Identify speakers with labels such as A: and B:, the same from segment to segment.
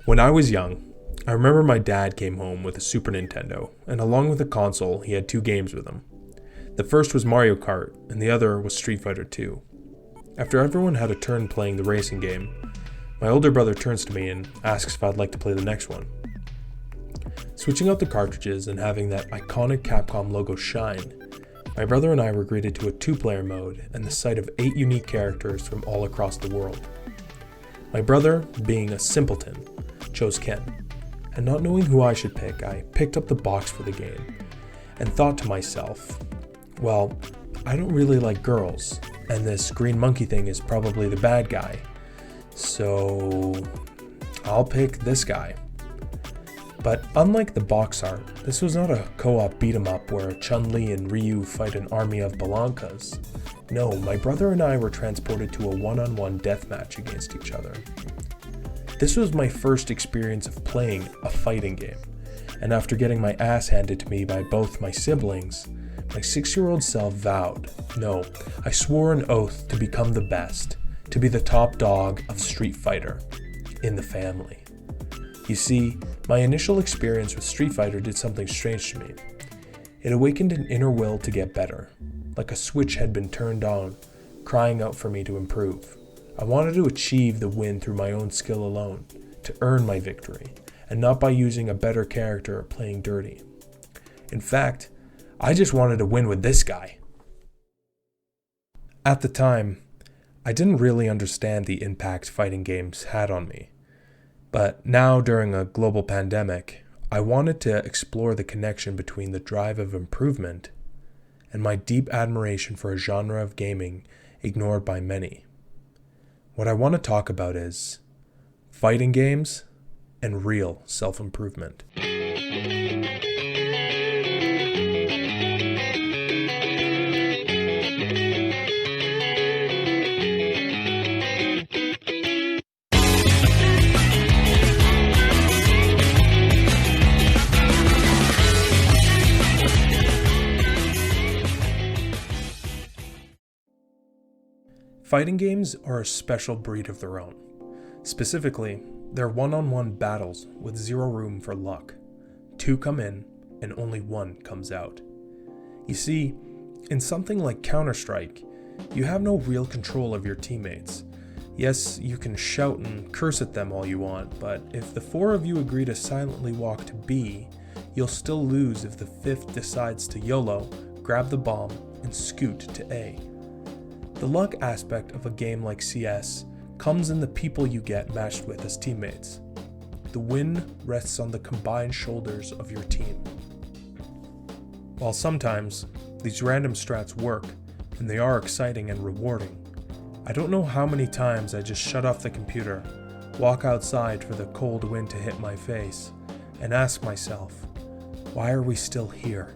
A: When I was young, I remember my dad came home with a Super Nintendo, and along with the console, he had two games with him. The first was Mario Kart, and the other was Street Fighter 2. After everyone had a turn playing the racing game, my older brother turns to me and asks if I'd like to play the next one. Switching out the cartridges and having that iconic Capcom logo shine, my brother and I were greeted to a two-player mode and the sight of 8 unique characters from all across the world. My brother, being a simpleton, chose Ken, and not knowing who I should pick, I picked up the box for the game and thought to myself, well, I don't really like girls, and this green monkey thing is probably the bad guy, so I'll pick this guy. But unlike the box art, this was not a co-op beat-em-up where Chun-Li and Ryu fight an army of Blankas. No, my brother and I were transported to a one-on-one deathmatch against each other. This was my first experience of playing a fighting game, and after getting my ass handed to me by both my siblings, my 6-year-old self vowed, no, I swore an oath to become the best, to be the top dog of Street Fighter in the family. You see, my initial experience with Street Fighter did something strange to me. It awakened an inner will to get better, like a switch had been turned on, crying out for me to improve. I wanted to achieve the win through my own skill alone, to earn my victory, and not by using a better character or playing dirty. In fact, I just wanted to win with this guy. At the time, I didn't really understand the impact fighting games had on me. But now, during a global pandemic, I wanted to explore the connection between the drive of improvement and my deep admiration for a genre of gaming ignored by many. What I want to talk about is fighting games and real self-improvement. Fighting games are a special breed of their own. Specifically, they're one-on-one battles with zero room for luck. 2 come in, and only 1 comes out. You see, in something like Counter-Strike, you have no real control of your teammates. Yes, you can shout and curse at them all you want, but if the 4 of you agree to silently walk to B, you'll still lose if the 5th decides to YOLO, grab the bomb, and scoot to A. The luck aspect of a game like CS comes in the people you get matched with as teammates. The win rests on the combined shoulders of your team. While sometimes these random strats work, and they are exciting and rewarding, I don't know how many times I just shut off the computer, walk outside for the cold wind to hit my face, and ask myself, why are we still here?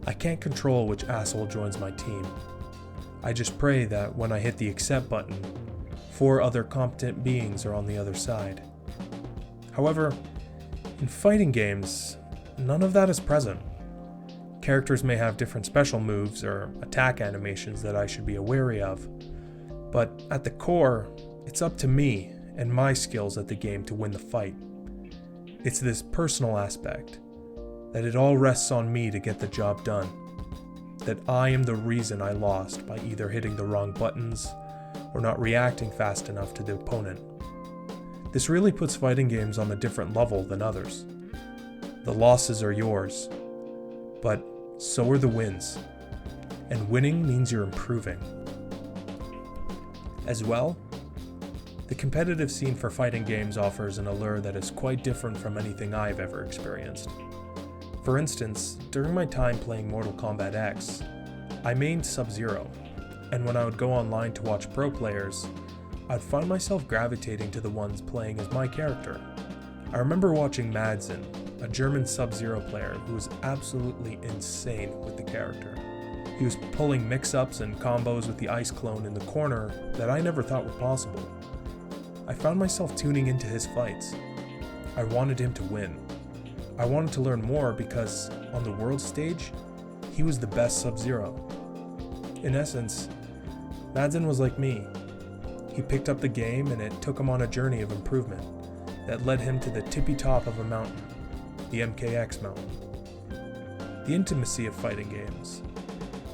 A: I can't control which asshole joins my team. I just pray that when I hit the accept button, 4 other competent beings are on the other side. However, in fighting games, none of that is present. Characters may have different special moves or attack animations that I should be wary of, but at the core, it's up to me and my skills at the game to win the fight. It's this personal aspect, that it all rests on me to get the job done. That I am the reason I lost by either hitting the wrong buttons or not reacting fast enough to the opponent. This really puts fighting games on a different level than others. The losses are yours, but so are the wins. And winning means you're improving. As well, the competitive scene for fighting games offers an allure that is quite different from anything I've ever experienced. For instance, during my time playing Mortal Kombat X, I mained Sub-Zero, and when I would go online to watch pro players, I'd find myself gravitating to the ones playing as my character. I remember watching Madsen, a German Sub-Zero player who was absolutely insane with the character. He was pulling mix-ups and combos with the ice clone in the corner that I never thought were possible. I found myself tuning into his fights. I wanted him to win. I wanted to learn more because, on the world stage, he was the best Sub-Zero. In essence, Madsen was like me. He picked up the game and it took him on a journey of improvement. that led him to the tippy top of a mountain, the MKX mountain. The intimacy of fighting games,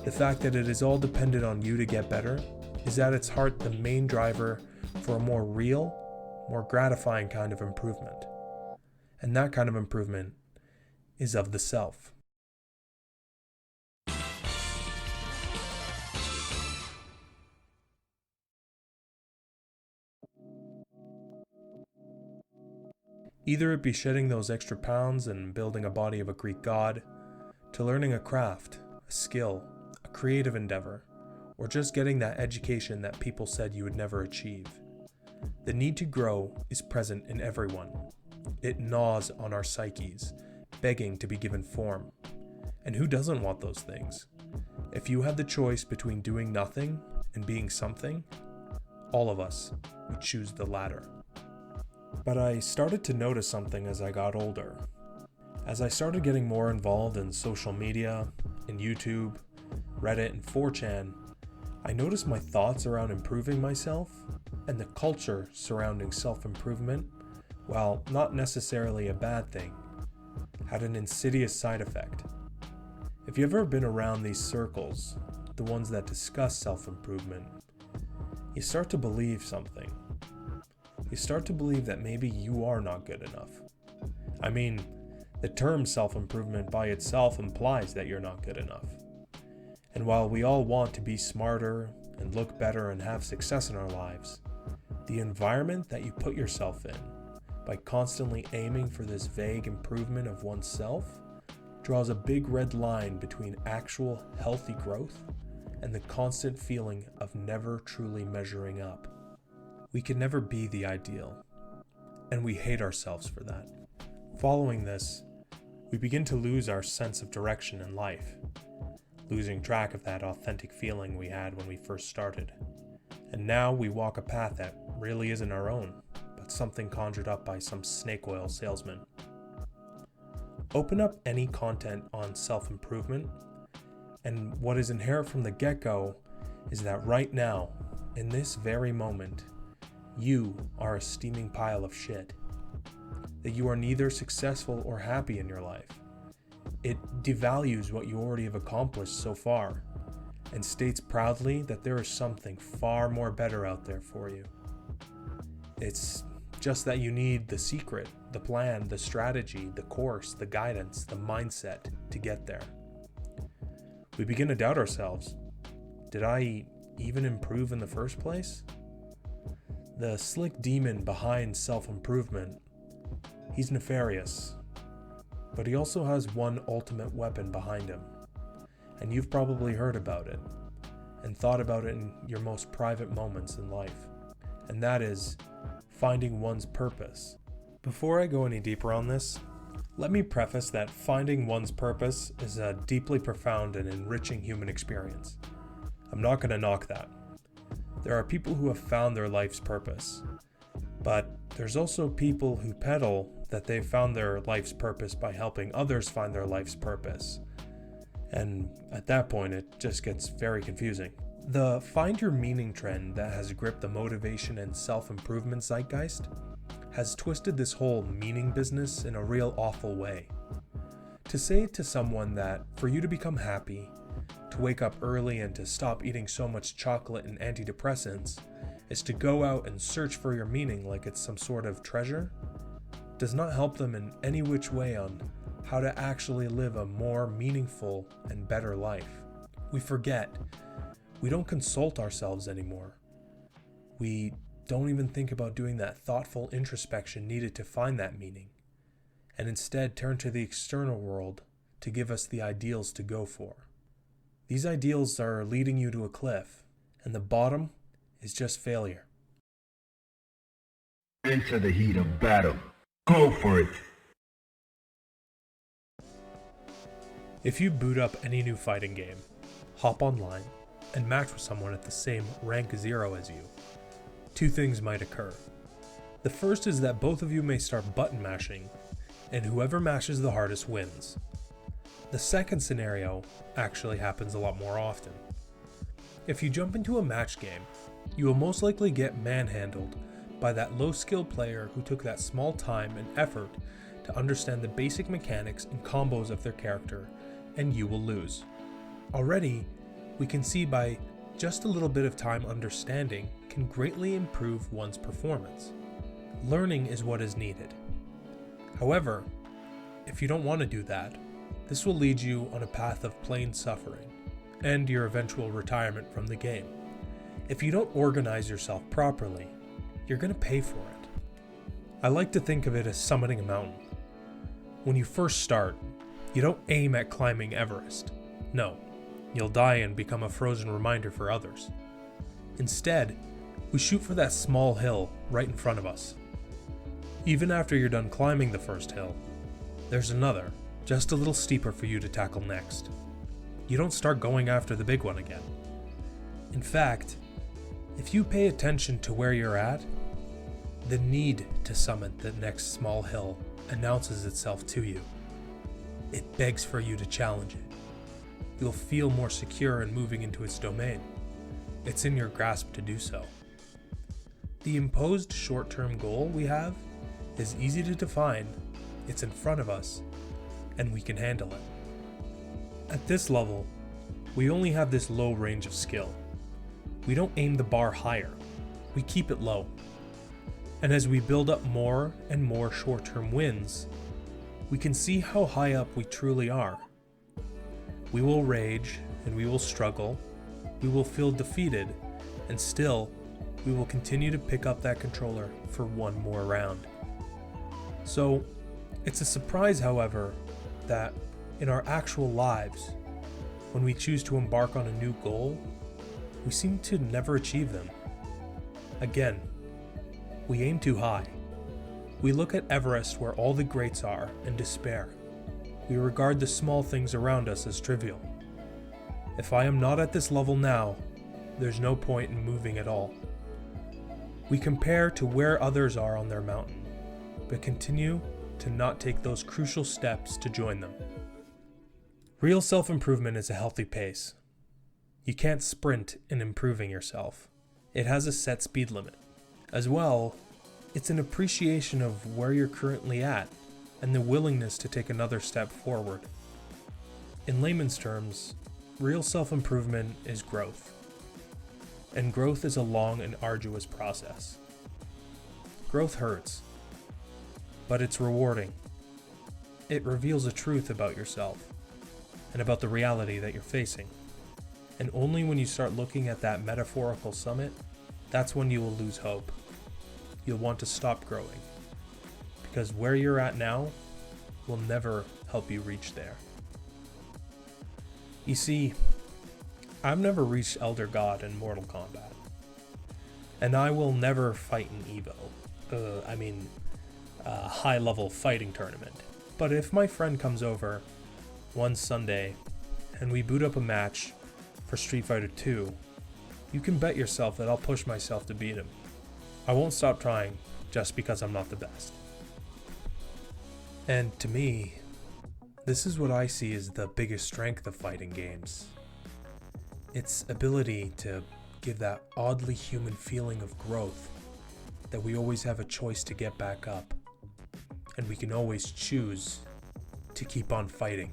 A: the fact that it is all dependent on you to get better, is at its heart the main driver for a more real, more gratifying kind of improvement. And that kind of improvement is of the self. Either it be shedding those extra pounds and building a body of a Greek god, to learning a craft, a skill, a creative endeavor, or just getting that education that people said you would never achieve. The need to grow is present in everyone. It gnaws on our psyches, begging to be given form. And who doesn't want those things? If you had the choice between doing nothing and being something, all of us would choose the latter. But I started to notice something as I got older. As I started getting more involved in social media, in YouTube, Reddit, and 4chan, I noticed my thoughts around improving myself and the culture surrounding self-improvement, while not necessarily a bad thing, had an insidious side effect. If you've ever been around these circles, the ones that discuss self-improvement, you start to believe something. You start to believe that maybe you are not good enough. I mean, the term self-improvement by itself implies that you're not good enough. And while we all want to be smarter and look better and have success in our lives, the environment that you put yourself in by constantly aiming for this vague improvement of oneself draws a big red line between actual healthy growth and the constant feeling of never truly measuring up. We can never be the ideal, and we hate ourselves for that. Following this, we begin to lose our sense of direction in life, losing track of that authentic feeling we had when we first started. And now we walk a path that really isn't our own, but something conjured up by some snake oil salesman. Open up any content on self-improvement, and what is inherent from the get-go is that right now, in this very moment, you are a steaming pile of shit. That you are neither successful or happy in your life. It devalues what you already have accomplished so far, and states proudly that there is something far more better out there for you. It's just that you need the secret, the plan, the strategy, the course, the guidance, the mindset to get there. We begin to doubt ourselves. Did I even improve in the first place? The slick demon behind self-improvement, he's nefarious, but he also has one ultimate weapon behind him, and you've probably heard about it, and thought about it in your most private moments in life, and that is finding one's purpose. Before I go any deeper on this, let me preface that finding one's purpose is a deeply profound and enriching human experience. I'm not going to knock that. There are people who have found their life's purpose, but there's also people who peddle that they've found their life's purpose by helping others find their life's purpose. And at that point, it just gets very confusing. The find your meaning trend that has gripped the motivation and self-improvement zeitgeist has twisted this whole meaning business in a real awful way. To say to someone that for you to become happy, to wake up early and to stop eating so much chocolate and antidepressants is to go out and search for your meaning like it's some sort of treasure, does not help them in any which way on how to actually live a more meaningful and better life. We forget. We don't consult ourselves anymore. We don't even think about doing that thoughtful introspection needed to find that meaning, and instead turn to the external world to give us the ideals to go for. These ideals are leading you to a cliff, and the bottom is just failure.
B: Into the heat of battle. Go for it.
A: If you boot up any new fighting game, hop online, and match with someone at the same rank 0 as you, two things might occur. The first is that both of you may start button mashing, and whoever mashes the hardest wins. The second scenario actually happens a lot more often. If you jump into a match game, you will most likely get manhandled by that low-skill player who took that small time and effort to understand the basic mechanics and combos of their character, and you will lose. Already, we can see by just a little bit of time understanding can greatly improve one's performance. Learning is what is needed. However, if you don't want to do that, this will lead you on a path of plain suffering, and your eventual retirement from the game. If you don't organize yourself properly, you're going to pay for it. I like to think of it as summiting a mountain. When you first start, you don't aim at climbing Everest. No, you'll die and become a frozen reminder for others. Instead, we shoot for that small hill right in front of us. Even after you're done climbing the first hill, there's another, just a little steeper for you to tackle next. You don't start going after the big one again. In fact, if you pay attention to where you're at, the need to summit the next small hill announces itself to you. It begs for you to challenge it. You'll feel more secure in moving into its domain. It's in your grasp to do so. The imposed short-term goal we have is easy to define, it's in front of us, and we can handle it. At this level, we only have this low range of skill. We don't aim the bar higher, we keep it low. And as we build up more and more short-term wins, we can see how high up we truly are. We will rage and we will struggle, we will feel defeated, and still, we will continue to pick up that controller for one more round. So, it's a surprise, however, that in our actual lives, when we choose to embark on a new goal, we seem to never achieve them. Again, we aim too high. We look at Everest where all the greats are and despair. We regard the small things around us as trivial. If I am not at this level now, there's no point in moving at all. We compare to where others are on their mountain, but continue to not take those crucial steps to join them. Real self-improvement is a healthy pace. You can't sprint in improving yourself. It has a set speed limit. As well, it's an appreciation of where you're currently at and the willingness to take another step forward. In layman's terms, real self-improvement is growth. And growth is a long and arduous process. Growth hurts, but it's rewarding. It reveals a truth about yourself and about the reality that you're facing. And only when you start looking at that metaphorical summit, that's when you will lose hope. You'll want to stop growing, because where you're at now will never help you reach there. You see, I've never reached Elder God in Mortal Kombat, and I will never fight in EVO. A high-level fighting tournament. But if my friend comes over one Sunday and we boot up a match for Street Fighter 2, you can bet yourself that I'll push myself to beat him. I won't stop trying just because I'm not the best. And to me, this is what I see as the biggest strength of fighting games. Its ability to give that oddly human feeling of growth, that we always have a choice to get back up, and we can always choose to keep on fighting.